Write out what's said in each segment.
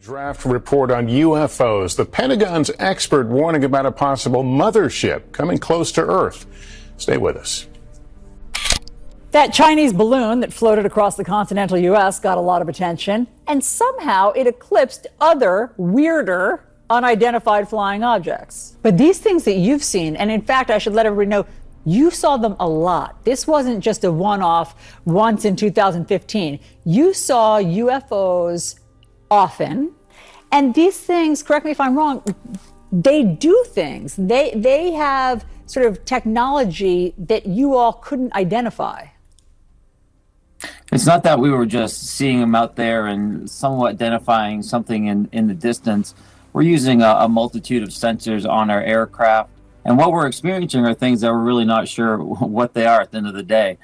Draft report on UFOs. The Pentagon's expert warning about a possible mothership coming close to Earth. Stay with us. That Chinese balloon that floated across the continental U.S. got a lot of attention, and somehow it eclipsed other, weirder, unidentified flying objects. But these things that you've seen, and in fact, I should let everybody know, you saw them a lot. This wasn't just a one-off once in 2015. You saw UFOs often, and these things, correct me if I'm wrong, they do things. They have sort of technology that you all couldn't identify. It's not that we were just seeing them out there and somewhat identifying something in the distance. We're using a multitude of sensors on our aircraft, and what we're experiencing are things that we're really not sure what they are at the end of the day.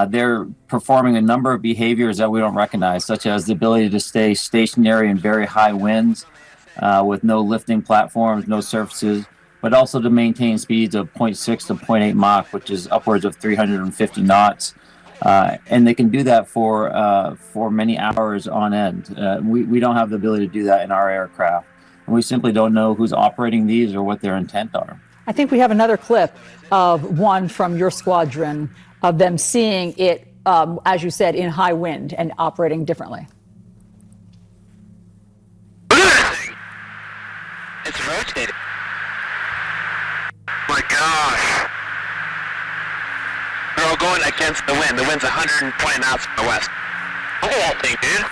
They're performing a number of behaviors that we don't recognize, such as the ability to stay stationary in very high winds with no lifting platforms, no surfaces, but also to maintain speeds of 0.6 to 0.8 Mach, which is upwards of 350 knots. And they can do that for many hours on end. We don't have the ability to do that in our aircraft. And we simply don't know who's operating these or what their intent are. I think we have another clip of one from your squadron of them seeing it, as you said, in high wind and operating differently. Look at that thing! It's rotating. Oh my gosh! They're all going against the wind. The wind's 120 knots from the west. Look at that thing, dude!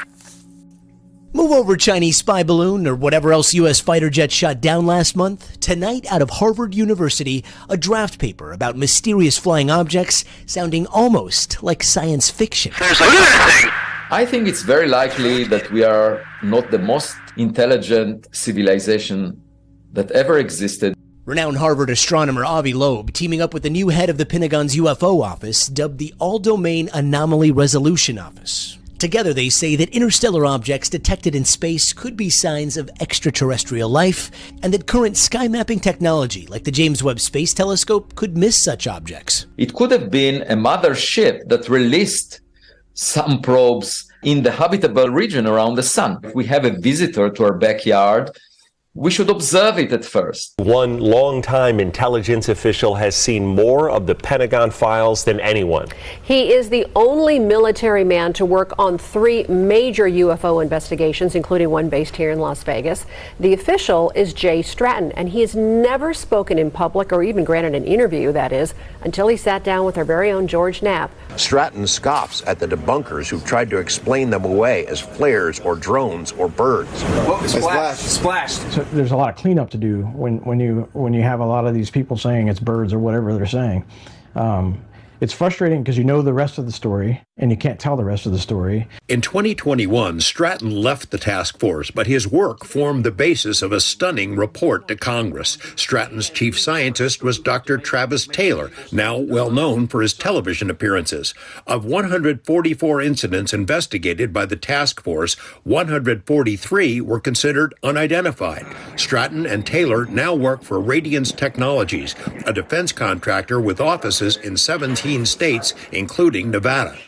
Move over, Chinese spy balloon, or whatever else U.S. fighter jets shot down last month. Tonight, out of Harvard University, a draft paper about mysterious flying objects sounding almost like science fiction. Look at that thing! I think it's very likely that we are not the most intelligent civilization that ever existed. Renowned Harvard astronomer Avi Loeb teaming up with the new head of the Pentagon's UFO office, dubbed the All-Domain Anomaly Resolution Office. Together, they say that interstellar objects detected in space could be signs of extraterrestrial life, and that current sky mapping technology, like the James Webb Space Telescope, could miss such objects. It could have been a mother ship that released some probes in the habitable region around the sun. If we have a visitor to our backyard, we should observe it at first. One longtime intelligence official has seen more of the Pentagon files than anyone. He is the only military man to work on 3 major UFO investigations, including one based here in Las Vegas. The official is Jay Stratton, and he has never spoken in public or even granted an interview, that is, until he sat down with our very own George Knapp. Stratton scoffs at the debunkers who tried to explain them away as flares or drones or birds. Oh, splashed. So there's a lot of cleanup to do when you have a lot of these people saying it's birds or whatever they're saying. It's frustrating because you know the rest of the story and you can't tell the rest of the story. In 2021, Stratton left the task force, but his work formed the basis of a stunning report to Congress. Stratton's chief scientist was Dr. Travis Taylor, now well known for his television appearances. Of 144 incidents investigated by the task force, 143 were considered unidentified. Stratton and Taylor now work for Radiance Technologies, a defense contractor with offices in 17 states, including Nevada.